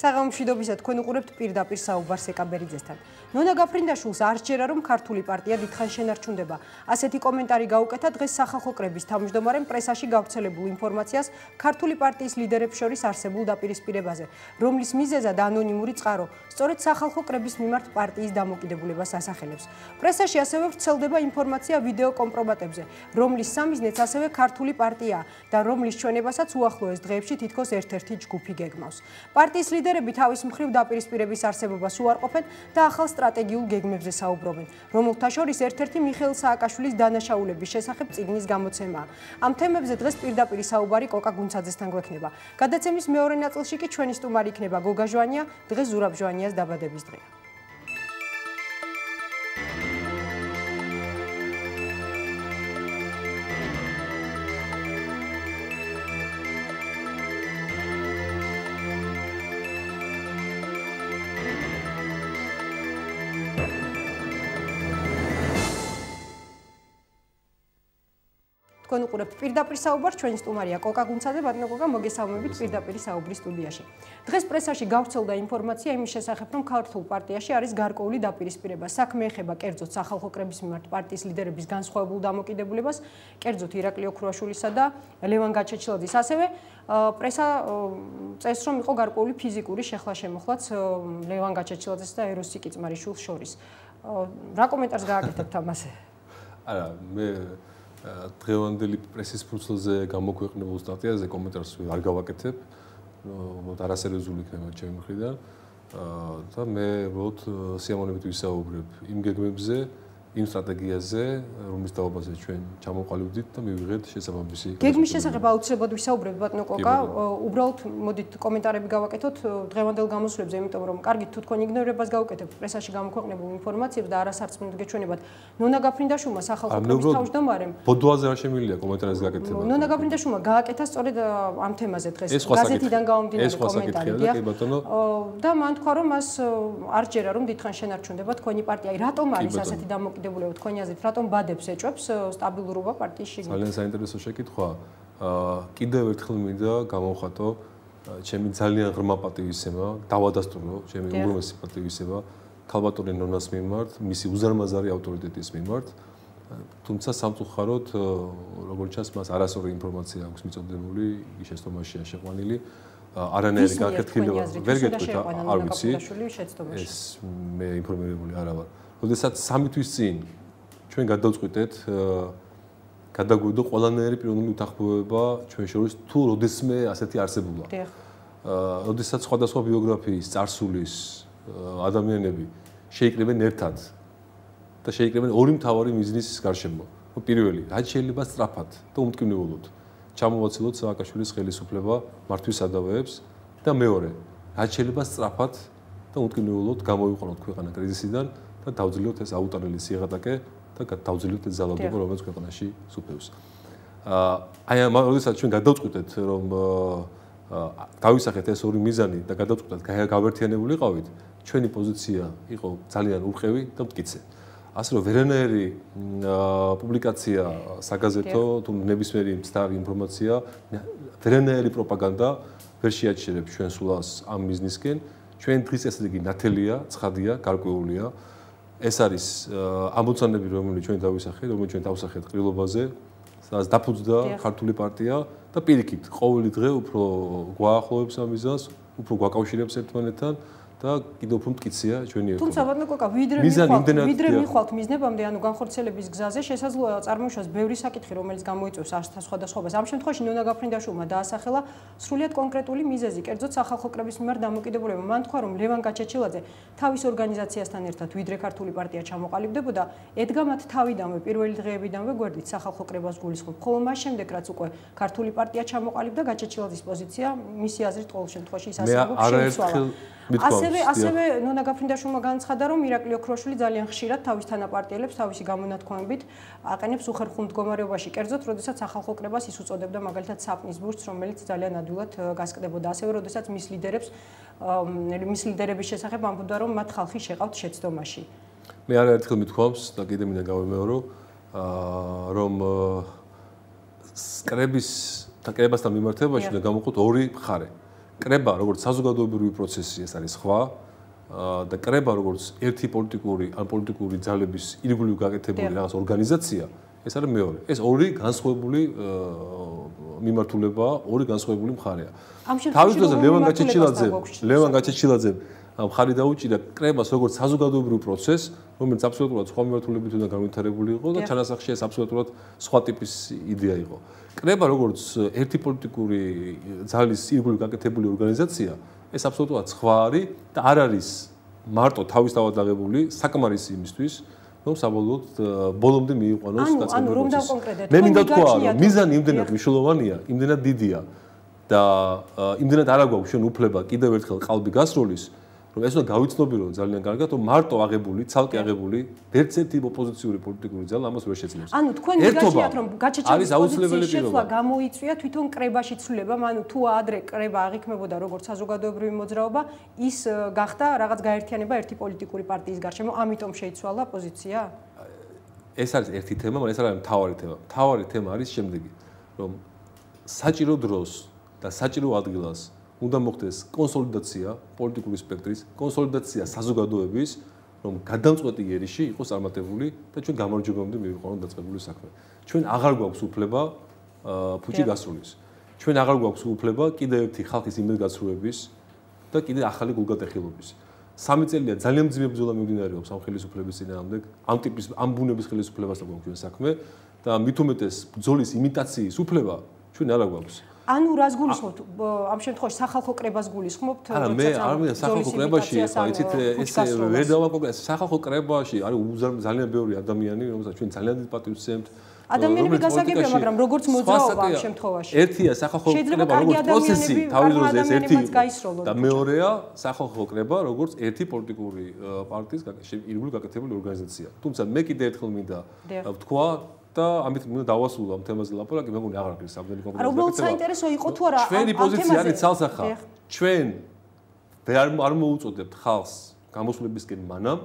საღამომშვიდობისა თქვენ უყურებთ პირდაპირ საუბარს ეკაბერიძესთან. ნონა გაფრინდაშვილს არ სჯერა რომ ქართული პარტია დიდხან შენარჩუნდება. ასეთი კომენტარი გაუკეთა დღეს სახალხო კრების თავმჯდომარემ პრესაში გავრცელებულ ინფორმაციას ქართული პარტიის ლიდერებს შორის არსებულ დაპირისპირებაზე, რომლის მიზეზად ანონიმური წყარო სწორედ სახალხო კრების მიმართ პარტიის დამოკიდებულებას ასახელებს. პრესაში ასევე ვრცელდება ინფორმაცია ვიდეო კომპრომატებზე, რომლის სამიზნეც ასევე ქართული პარტიაა და რომლის ჩვენებასაც უახლოეს დღეებში თითქოს ერთ-ერთი ჯგუფი გეგმავს. პარტიის ლიდერები თავის მხრივ დაპირისპირების არსებობას უარყოფენ და ახალ სტრატეგიულ გეგმებზე საუბრობენ, რომელთა შორის ერთ-ერთი მიხეილ სააკაშვილის დანაშაულების შესახებ წიგნის გამოცემაა. ამ თემებზე დღეს პირდაპირ საუბარი კოკა გუნცაძესთან გვექნება. გადაცემის მეორე ნაწილში კი ჩვენი სტუმარი იქნება გოგა ჟვანია, დღეს ზურაბ ჟვანიას დაბადების დღეა. თქვენ უყურებთ პირდაპირ საუბარს, ჩვენი სტუმარია კოკა გუნცაძე, ბატონო კოკა, მოგესალმებით პირდაპირ საუბრის სტუდიაში. დღეს პრესაში გავრცელდა ინფორმაცია იმის შესახებ, რომ ქართულ პარტიაში არის გარკვეული დაპირისპირება. საქმე ეხება კერძოდ სახალხო კრების მიმართ პარტიის ლიდერების განსხვავებულ დამოკიდებულებას, კერძოდ ირაკლი ოქრუაშვილისა და ლევან გაჩეჩილაძის. ასევე პრესა წეს რომ იყო გარკვეული ფიზიკური შეხლა-შემოხლაც ლევან გაჩეჩილაძეს და ეროს სიკიწმარიშვილს შორის. რა კომენტარს გააკეთებთ ამაზე? არა, მე დღევანდელი პრესის ფურცლზე გამოქვეყნებულ სტატიაზე კომენტარს არ გავაკეთებ, არასერიოზული იქნება ჩემი მხრიდან და მე უბრალოდ სიამოვნებით ვისაუბრებ იმ გეგმებზე, იმ სტრატეგიაზე, რომლის დაობაზე ჩვენ ჩამოყალიბდით და მივიღეთ შესაბამისი. გეგმის შესახებ აუცილებლად ვისაუბრებთ, ბატონო კოკა, უბრალოდ მოდით კომენტარები გავაკეთოთ დღევანდელ გამოსვლებზე, იმიტომ რომ კარგით თუ თქვენ იგნორებას გავუკეთებთ პრესაში გამოქვეყნებულ ინფორმაციებს და არასარწმუნოდ გეჩვენებათ ნონა გაფრინდაშვილმა სახალხო კრების თავმჯდომარემ. ბოდოაზე არ შემიძლია კომენტარის გაკეთება. ნონა გაფრინდაშვილმა გააკეთა სწორედ ამ თემაზე დღეს გაზეთიდან გამომდინარე კომენტარი. და მან თქვა რომ მას არ სჯერა რომ დიდხან შენარჩუნდება თქვენი პარტია. რატომ არის ასეთი დამოკიდებულება თქვენი აზრით, რატომ ბადებს ეჭვებს სტაბილურობა პარტიის შიგნით? ძალიან საინტერესო შეკითხვა. კიდევ ერთხელ მინდა გამოვხატო ჩემი ძალიან ღრმა პატივისცემა, დავადასტურო ჩემი უღრმესი პატივისცემა ქალბატონი ნონას მიმართ, მისი უზარმაზარი ავტორიტეტის მიმართ. თუმცა სამწუხაროდ, როგორც ჩანს, მას არასწორი ინფორმაცია აქვს მიწოდებული, ის შეცდომაშია შეყვანილი. არანაირი განხეთქილება ვერ გეტყვით, არ ვიცი. ეს მე ინფორმირებული არა ვარ. როდესაც 3 თვის წინ ჩვენ გადავწყვიტეთ გადაგვიდო ყველანაირი პიროვნული უთანხმოება ჩვენ შორის თუ როდესმე ასეთი არსებულა. როდესაც სხვადასხვა ბიოგრაფიის, წარსულის ადამიანები შეიკრიბნენ ერთად და შეიკრიბნენ ორი მთავარი მიზნის გარშემო. პირველი, რაც შეიძლება სწრაფად და უმტკივნეულოდ ჩამოვაცილოთ სააკაშვილის ხელისუფლება მართვის სადავეებს და მეორე, რაც შეიძლება სწრაფად და უმტკივნეულოდ გამოვიყენოთ ქვეყანა კრიზისიდან და დავძლიოთ ეს აუტანელი სიღატაკე და დავძლიოთ ეს ზალადობა, რომელიც ქვეყანაში სუფევს. აი ამ როდესაც ჩვენ გადავწყვიტეთ, რომ დავისახეთ ეს ორი მიზანი და გადავწყვიტეთ გავერთიანებულიყავით, ჩვენი პოზიცია იყო ძალიან ურყევი და მტკიცე. ასე რომ ვერანაირი პუბლიკაცია, საგაზეთო თუ ნებისმიერი მცდარი ინფორმაცია, ვერანაირი პროპაგანდა ვერ შეაჩერებს ჩვენ სულას ამ მიზნისკენ. ჩვენ დღის წესრიგი ნათელია, ცხადია, გარკვეულია. ეს არის ამოცანები, რომელიც ჩვენ დავისახეთ, რომელიც ჩვენ დავსახეთ ყრილობაზე, სადაც დაფუძნდა ქართული პარტია და პირიქით, ყოველი დღე უფრო გვაახლოვებს ამ მიზანს, უფრო გვაკავშირებს ერთმანეთთან და კიდევ უფრო მტკიცეა ჩვენი ერთობა. თუმცა ბატონო კოკა, ვიდრე მიხვალთ მიზნებამდე, ანუ განხორციელების გზაზე შესაძლოა წარმოიშვას ბევრი საკითხი, რომელიც გამოიწვევს ასთა სხვადასხვაობას. ამ შემთხვევაში ნონა გაფრინდაშვილმა დაასახელა სრულიად კონკრეტული მიზეზი, კერძოდ სახალხო კრების მიმართ დამოკიდებულება. მან თქვა, რომ ლევან გაჩეჩილაძე თავის ორგანიზაციასთან ერთად ვიდრე ქართული პარტია ჩამოყალიბდებოდა, ედგა მათ თავიდანვე, პირველი დღეებიდანვე გვერდით სახალხო კრებას გულისხმობ. ხოლო მას შემდეგ, რაც უკვე ქართული პარტია ჩამოყალიბდა, გაჩეჩილაძის პოზიცია მისი აზრით ყოველ შემთხვევაში ის არსებობს შეიცვალა. ასევე ნონა გაფრინდაშვილმა განცხადა, რომ ირაკლი ოქრუაშვილი ძალიან ხშირად თავის თანაპარტიელებს თავისი გამონათქვამებით აყენებს უხერხულ მდგომარეობაში, კერძოდ, როდესაც სახალხო კრებას ის უწოდებდა მაგალითად საპნის ბურთს, რომელიც ძალიან ადვილად გასკდებოდა. ასევე, როდესაც მის ლიდერების შესახებ ამბობდა, რომ მათ ხალხი შეყავთ შეცდომაში. მე არაერთხელ მithქვამს და კიდე მინდა გავიმეორო, რომ კრებასთან მიმართებაში უნდა გამოვყოთ ორი მხარე. კრება როგორც საზოგადოებრივი პროცესი ეს არის სხვა და კრება როგორც ერთი პოლიტიკური ძალების ირგვლივ გაკეთებული რაღაც ორგანიზაცია ეს არის მეორე. ეს ორი განსხვავებული მიმართულებაა, ორი განსხვავებული მხარეა. თავის დროზე ლევან გაჩეჩილაძემ მხარი დაუჭირა კრებას როგორც საზოგადოებრივ პროცესს, რომელიც აბსოლუტურად სხვა მიმართულებით უნდა განვითარებული იყო და ჩანასახში ეს აბსოლუტურად სხვა ტიპის იდეა იყო. კრება როგორც ერთი პოლიტიკური ძალის ირგვლივ გაკეთებული ორგანიზაცია, ეს აბსოლუტურად სხვა არის და არ არის მარტო თავისთავად აღებული საკმარისი იმისთვის, რომ საბოლოოდ ბოლომდე მიიყვანოს დაწყებული პროცესი. მე მინდა თქვა, რომ მიზანი იმდენად მნიშვნელოვანია, იმდენად დიდია და იმდენად არ აქვს ჩვენ უფლება კიდევ ერთხელ ყალბი გასროლის, რომ ეს უნდა გავიცნობირო ძალიან კარგად, რომ მარტო აღებული, ცალკე აღებული ერთ-ერთი ოპოზიციური პოლიტიკური ძალა ამას ვერ შეძლებს. ანუ თქვენ მიგაჩნიათ, რომ გაჩეჩილის პოზიციის შეცვლა გამოიწვია თვითონ კრებაში ცვლილებამ, ანუ თუ ადრე კრება აღიქმებოდა როგორც საზოგადოებრივი მოძრაობა, ის გახდა რაღაც გაერთიანება ერთი პოლიტიკური პარტიის გარშემო, ამიტომ შეიცვალა პოზიცია? ეს არის ერთი თემა, მაგრამ ეს არის მთავარი თემა. მთავარი თემა არის შემდეგი, რომ საჭირო დროს და საჭირო ადგილას უნდა მოხდეს კონსოლიდაცია პოლიტიკური სპექტრის, კონსოლიდაცია საზოგადოების, რომ გადამწყვეტი იერიში იყოს წარმატებული და ჩვენ გამარჯვებამდე მივიყვანოთ დაწყებული საქმე. ჩვენ აღარ გვაქვს უფლება ფუჭი გასრულის. ჩვენ აღარ გვაქვს უფლება კიდევ ერთი ხალხის იმედგაცრუების და კიდევ ახალი გულგატეხილობის. 3 წელია ძალიან მძიმე ბრძოლა მიმდინარეობს ამ ხელისუფლების წინააღმდეგ, ამ ბუნების ხელისუფლებასთან გვაქვს ჩვენ საქმე და მით უმეტეს ბრძოლის იმიტაციის უფლება ჩვენ არ გვაქვს. ანუ რას გულისხმობთ? ამ შემთხვევაში სახალხო კრებას გულისხმობთ? არა, მე არ მინდა სახალხო კრებაში, იცით, ეს ვერ დავაკონკრეტ სახალხო კრებაში არის ძალიან ბევრი ადამიანი, რომელსაც ჩვენ ძალიან დიდ პატივს ვცემთ. ადამიანები გასაგებია, მაგრამ როგორც მოძრაობა ამ შემთხვევაში. ერთია სახალხო კრება როგორც პროცესი, თავის დროზე ეს ერთი და მეორეა სახალხო კრება როგორც ერთი პოლიტიკური პარტიის ირგვლივ გაკეთებული ორგანიზაცია. თუმცა მე კიდევ ერთხელ მინდა ვთქვა და ამით მინდა დავასრულო ამ თემაზე ლაპარაკი, მე მგონი აღარ არის სამდენი კონკრეტული. არა, უბრალოდ საინტერესო იყო თუ არა ჩვენი პოზიცია არის ცალსახა. ჩვენ არ მოუწოდებთ ხალხს გამოსვლებისკენ მანამ,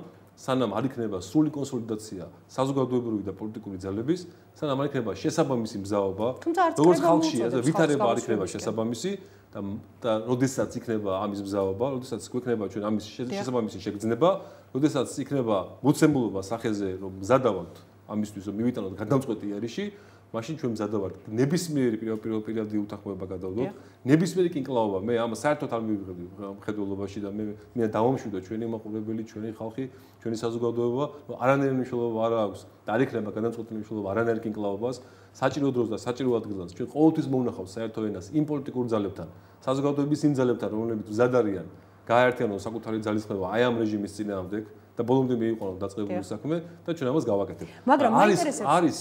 სანამ არ იქნება სრული კონსოლიდაცია საზოგადოებრივი და პოლიტიკური ძალების, სანამ არ იქნება შესაბამისი მზაობა, როგორც ხალხში, ვითარება არ იქნება შესაბამისი და როდესაც იქნება ამის მზაობა, როდესაც გვექნება ჩვენ ამის შესაბამისი შეგრძნება, როდესაც იქნება მოცემულობა სახეზე, რომ მზადავართ ამისთვის რომ მივიტანოთ გადამწყვეტი იერიში, მაშინ ჩვენ მზადავართ ნებისმიერი პირადი უთანხმოება გადავდოთ, ნებისმიერი კინკლაობა, მე ამ საერთოდ არ მივიღები მხედველობაში და მე დავამშვიდო ჩვენი მაყურებელი, ჩვენი ხალხი, ჩვენი საზოგადოება, არანაირი მნიშვნელობა არ აქვს და არ იქნება გადამწყვეტი მნიშვნელობა არანაირი კინკლაობას, საჭირო დროს და საჭირო ადგილას ჩვენ ყოველთვის მოვნახავთ საერთო ენას იმ პოლიტიკურ ძალებთან, საზოგადოების იმ ძალებთან, რომლებიც მზად არიან გააერთიანონ საკუთარი ძალისხმევა აი ამ რეჟიმის წინააღმდეგ. და ბოლომდე მივიყვანოთ დაწყებული საქმე და ჩვენ ამას გავაკეთებთ. მაგრამ არის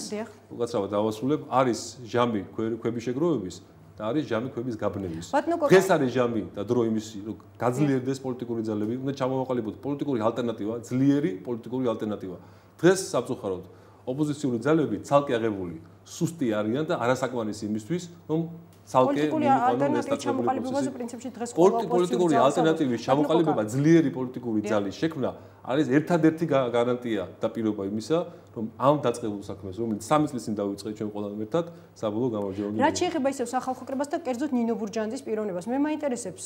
უკაცრავად დავასრულებ, არის ჟამი ქვების შეგროვების და არის ჟამი ქვების გაბნევის. დღეს არის ჟამი და დრო იმისი, რომ გაძლიერდეს პოლიტიკური ძალები, უნდა ჩამოვაყალიბოთ პოლიტიკური ალტერნატივა, ძლიერი პოლიტიკური ალტერნატივა. დღეს სამწუხაროდ ოპოზიციური ძალები ცალკე აღებული, სუსტი არიან და არასაკმარისი იმისთვის, რომ პოლიტიკური ალტერნატივის ჩამოყალიბებაზე პრინციპში დღეს პოლიტიკური ალტერნატივის ჩამოყალიბება, ძლიერი პოლიტიკური ძალის შექმნა არის ერთადერთი გარანტია და პირობა იმისა, რომ ამ დაწყებულ საქმეს, რომელიც 3 წლის წინ დავიწყეთ ჩვენ ყველამ ერთად, საბოლოო გამარჯვება. რაც შეეხება ისევ სახალხო კრებას და კერძოდ ნინო ბურჯანძის პიროვნებას, მე მაინტერესებს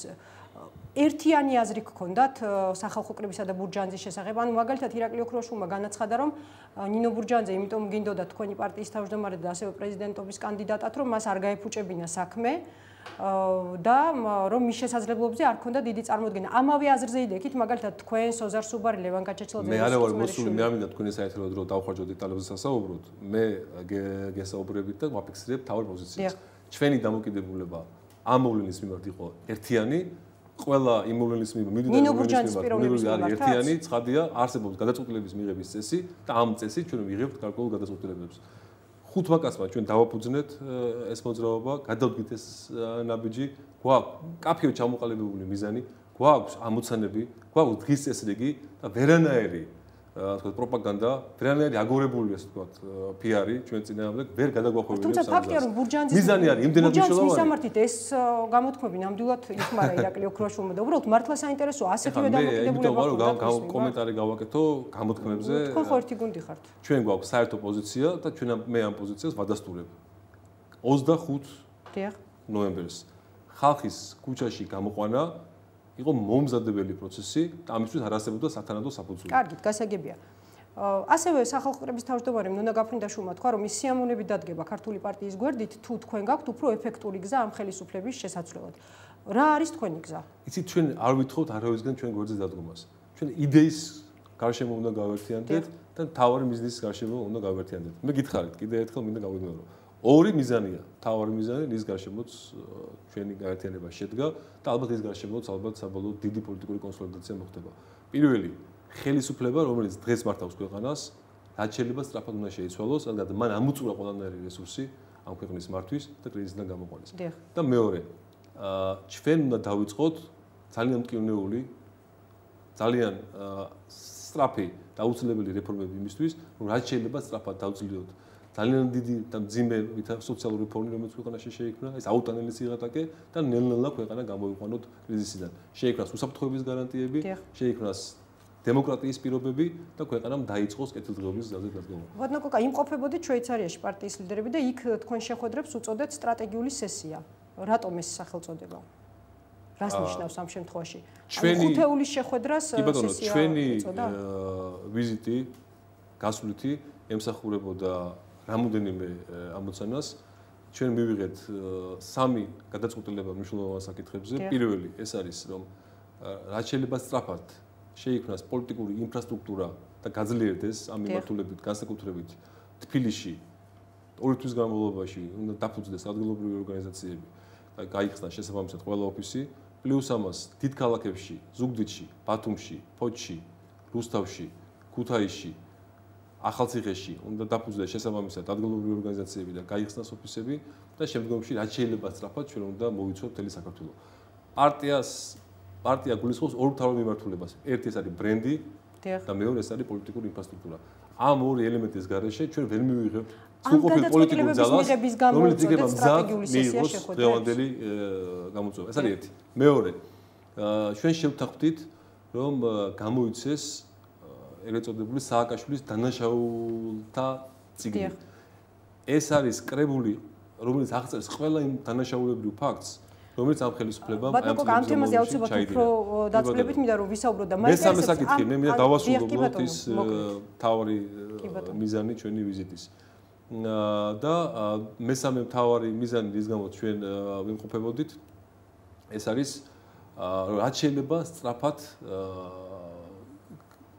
ერთიანი აზრი გქონდათ სახალხო კრებისა და ბურჯანძის შესახებ. ანუ მაგალითად ირაკლი ოქროშვილმა განაცხადა, რომ ნინო ბურჯანძე იმიტომ გინდოდა თქვენი პარტიის თავმჯდომარედ და ასევე პრეზიდენტობის კანდიდატად, რომ მას არ გაეფუჭებინა საქმე და რომ მის შესაძლებლობებზე არ ქონდა დიდი წარმოდგენა. ამავე აზრზე იდექით, მაგალითად თქვენ სოზარ სუბარი, ლევან გაჩეჩილაძე. მე არ ვარ მოსული, მე არ მინდა თქვენი საერთოდ რომ დავხვაჭო დეტალებზე სასაუბროთ. მე გესაუბრებით და ვაფიქსირებ თავი პოზიციას. ჩვენი დამოკიდებულება ამ მოვლენის მიმართ იყო ერთიანი. ყველა იმ მოვლენის მიმართ ნინო ბურჯანძის პიროვნების მიმართ ერთიანი, ცხადია, არსებობს გადაწყვეტილების მიღების წესი და ამ წესით ჩვენ ვიღებთ გარკვეულ გადაწყვეტილებებს. ხუთმა კაცმა ჩვენ დავაფუძნეთ ეს მოძრაობა, გადავდგით ეს ნაბიჯი, გვაქვს კაფეო ჩამოყალიბებული მიზანი, გვაქვს ამოცანები, გვაქვს დღის წესრიგი და ვერანაირი თქვა პროპაგანდა, ვერანაირი აგორებული ასე თქვა PR-ი ჩვენ წინააღმდეგ ვერ გადაგვახვევია. თუმცა ფაქტია რომ ბურჯანძის მიზანი არის იმდენად მნიშვნელოვანი. მისამართით ეს გამოთქმები ნამდვილად იხმარა ირაკლი ოქროშვილმა და უბრალოდ მართლა საინტერესოა ასეთივე დამოკიდებულება ხო კომენტარი გავაკეთო გამოთქმებზე. თქვენ ხო ერთი გუნდი ხართ. ჩვენ გვაქვს საერთო პოზიცია და ჩვენ მე ამ პოზიციას ვადასტურებ. 25 ნოემბერს ხალხის ქუჩაში გამოყვანა იყო მომზადებელი პროცესი და ამისთვის არ არსებობდა სათანადო საფუძველი. კარგით, გასაგებია. ასევე სახალხო კრების თავმჯდომარე ნონა გაფრინდაშვილმა თქვა, რომ ის სიამოვნებით დადგება ქართული პარტიის გვერდით, თუ თქვენ გაქვთ უფრო ეფექტური გზა ამ ხელისუფლების შესაძლებლად. რა არის თქვენი გზა? იცით, ჩვენ არ ვითხოვთ არავისგან ჩვენ გვერდზე დადგომას. ჩვენ იდეის გარშემო უნდა გავერთიანდეთ და თავარი მიზნის გარშემო უნდა გავერთიანდეთ. მე გითხარით, კიდე ერთხელ მინდა გავიგნორო. ორი მიზანია. თავარი მიზანი ის გარშემოც ჩვენი გაერთიანება შედგა და ალბათ ის გარშემოც ალბათ საბოლოოდ დიდი პოლიტიკური კონსოლიდაცია მოხდება. პირველი ხელისუფლება, რომელიც დღეს მართავს ქვეყანას, რაც შეიძლება სწრაფად უნდა შეიცვალოს, რადგან მან ამოწურა ყველანაირი რესურსი ამ ქვეყნის მართვის და კრიზისიდან გამოყვანის. და მეორე, ჩვენ უნდა დავიწყოთ ძალიან მტკივნეული, ძალიან სწრაფი და აუცილებელი რეფორმები იმისთვის, რომ რაც შეიძლება სწრაფად დავწლიოთ ძალიან დიდი და მძიმე სოციალური რეფორმი, რომელიც ქვეყანაში შეიქმნა, ეს აუტანელი სიღატაკე და ნელ-ნელა ქვეყანა გამოვიყვანოთ კრიზისიდან. შეიქმნას უსაფრთხოების გარანტიები, შეიქმნას დემოკრატიის პირობები და ქვეყანამ დაიწყოს კეთილდღეობის გზაზე დადგომა. ბატონო კოკა, იმყოფებოდით შვეიცარიაში პარტიის ლიდერები და იქ თქვენ შეხვედრებს უწოდეთ სტრატეგიული სესია. რატომ ეს სახელწოდება? რას ნიშნავს ამ შემთხვევაში? ხუთეულის შეხვედრას სესია ჩვენი ვიზიტი გასვლითი ემსახურებოდა რამოდენიმე ამოცანას. ჩვენ მივიღეთ სამი გადაწყვეტილება მნიშვნელოვან საკითხებზე. პირველი ეს არის, რომ რაც შეიძლება სწრაფად შეიქმნას პოლიტიკური ინფრასტრუქტურა და გაძლიერდეს ამ მიმართულებით განსაკუთრებით თბილისში 2 თვის განმავლობაში უნდა დაფუძნდეს ადგილობრივი ორგანიზაციები და გაიხსნას შესაბამისად ყველა ოფისი. პლუს ამას დიდ ქალაქებში, ზუგდიდში, ბათუმში, ფოთში, რუსთავში, ქუთაისში, ახალციხეში უნდა დაფუძნდეს შესაბამისად ადგილობრივი ორგანიზაციები და გაიხსნას ოფისები და შემდგომში რაც შეიძლება სწრაფად ჩვენ უნდა მოვიცვათ მთელი საქართველო. პარტია გულისხმობს ორ მთავარ მიმართულებას. ერთი ეს არის ბრენდი და მეორე ეს არის პოლიტიკური ინფრასტრუქტურა. ამ ორი ელემენტის გარეშე ჩვენ ვერ მივიღებთ სრულყოფილ პოლიტიკურ ძალას, რომელიც იქნება სტრატეგიული სესია შეხვედრა. დღევანდელი გამოწვევა. ეს არის ერთი. მეორე, ჩვენ შევთანხმდით, რომ გამოიცეს ერეწოდებული სააკაშვილის დანაშაულთა წიგნი. ეს არის კრებული, რომელიც აღწერს ყველა იმ დანაშაულებრივ ფაქტს, რომელიც ამ ხელისუფლებამ ამ თემაზე აუცილებლად უფრო დაწვრილებით მინდა რომ ვისაუბროთ და მესამე საკითხი, მე მინდა დავასრულოთ ის თავარი მიზანი ჩვენი ვიზიტის. და მესამე თავარი მიზანი რის გამოც ჩვენ ვიმყოფებოდით, ეს არის რაც შეიძლება სწრაფად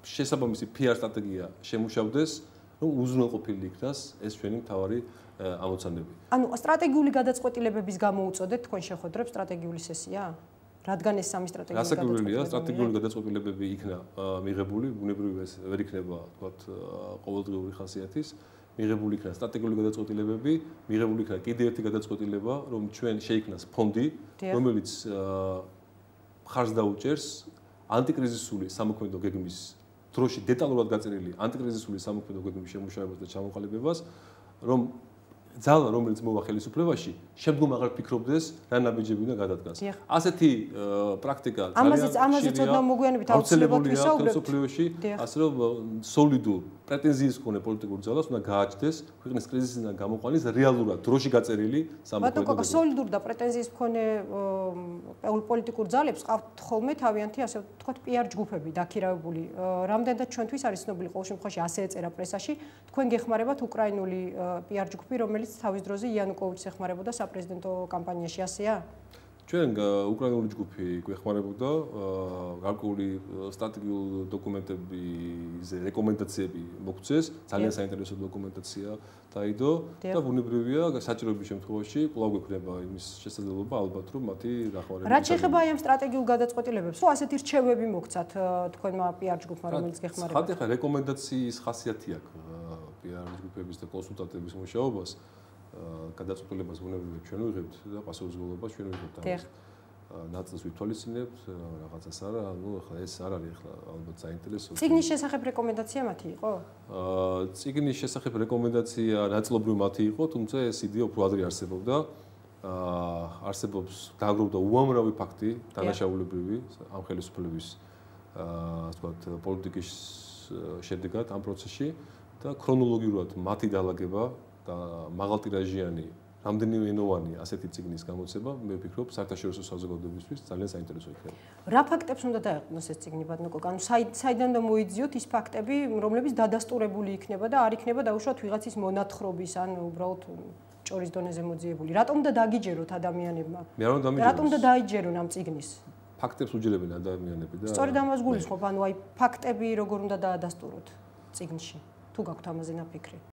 შესაბამისი PR სტრატეგია შემუშავდეს, რომ უზრუნველყოფილი იქნას ეს ჩვენი მთავარი ამოცანები. ანუ სტრატეგიული გადაწყვეტილებების გამო უწოდეთ თქვენ შეხვედრებს სტრატეგიული სესია? რადგან ეს სამი სტრატეგიული გადაწყვეტილებაა, სტრატეგიული გადაწყვეტილებები იქნა მიღებული, ბუნებრივია ეს ვერ იქნება, თქვათ, ყოველდღიური ხასიათის. მიღებული იქნა სტრატეგიული გადაწყვეტილებები, მიღებული იქნა კიდევ ერთი გადაწყვეტილება, რომ ჩვენ შეიქმნას ფონდი, რომელიც მხარს დაუჭერს ანტიკრიზისული სამოქმედო გეგმის დროში დეტალურად გაწერილი ანტიკრიზისული სამოქმედო გეგმის შემუშავებას და ჩამოყალიბებას, რომ ძალა, რომელიც მოვა ხელისუფლებაში, შემდგომ აღარ ფიქრობდეს რა ნაბიჯები უნდა გადადგას. ასეთი პრაქტიკა ამაზე ცოტა მოგვიანებით აუცილებლად ვისაუბრებთ. ასე რომ სოლიდურ პრეტენზიას მქონე პოლიტიკურ ძალას უნდა გააჩნდეს ქვეყნის კრიზისიდან გამოყვანის რეალურად დროში გაწერილი სამოქმედო გეგმა. ბატონო, სოლიდურ და პრეტენზიას მქონე პოლიტიკურ ძალებს ყავთ ხოლმე თავიანთი, ასე ვთქვათ, PR ჯგუფები დაქირავებული. რამდენად ჩვენთვის არის ცნობილი ყოველ შემთხვევაში ასე ეწერა პრესაში, თქვენ გეხმარებათ უკრაინული PR ჯგუფი, რომელიც თავის დროზე იანუკოვიჩს ეხმარებოდა საპრეზიდენტო კამპანიაში, ასეა? ჩვენ უკრაინული ჯგუფი გვეხმარებოდა გარკვეული სტრატეგიული დოკუმენტებზე რეკომენდაციები მოგვცეს, ძალიან საინტერესო დოკუმენტაცია დაიდო და ბუნებრივია საჭიროების შემთხვევაში კვლავ გვექნება იმის შესაძლებლობა ალბათ რომ მათი ნახევარი. რაც შეეხება აი ამ სტრატეგიულ გადაწყვეტილებებს, თუ ასეთი რჩევები მოგცათ თქვენმა PR ჯგუფმა, რომელიც გეხმარებათ? ხათ ახლა რეკომენდაციის ხასიათი აქვს PR ჯგუფების და კონსულტანტების მუშაობას. გადაწყვეტილებას ბუნებრივია ჩვენ ვიღებთ და პასუხისმგებლობას ჩვენ ვიღებთ ამას. ნაწილს ვითვალისწინებთ, რაღაცას არა, ну ახლა ეს არ არის ახლა ალბათ საინტერესო. წიგნის შესახებ რეკომენდაცია მათი იყო? წიგნის შესახებ რეკომენდაცია ნაწილობრივ მათი იყო, თუმცა ეს იდეა უფრო ადრე არსებობდა. არსებობს დააგროვდა უამრავი ფაქტი დანაშაულებრივი ამ ხელისუფლების ასე ვთქვათ პოლიტიკის შედეგად ამ პროცესში და ქრონოლოგიურად მათი დალაგება და მაღალტირაჟიანი რამდენიმე ენოვანი ასეთი წიგნის გამოცემა, მე ვფიქრობ, საერთაშორისო საზოგადოებისთვის ძალიან საინტერესო იქნება. რა ფაქტებს უნდა დაეყრდნოს ეს წიგნი ბატონო? ანუ საიდან და მოიძიოთ ის ფაქტები, რომლებიც დადასტურებული იქნება და არ იქნება დაუშვათ ვიღაცის მონათხრობის ან უბრალოდ ჭორის დონეზე მოძიებული. რატომ და დაგიჯეროთ ადამიანებმა? მე არ უნდა დამიჯეროს. რატომ და დაიჯერონ ამ წიგნის? ფაქტებს უჯერებენ ადამიანები და სწორედ ამას გულისხმობ, ანუ აი ფაქტები როგორ უნდა დაადასტუროთ წიგნში? თუ გაქვთ ამაზე ნაფიქრი?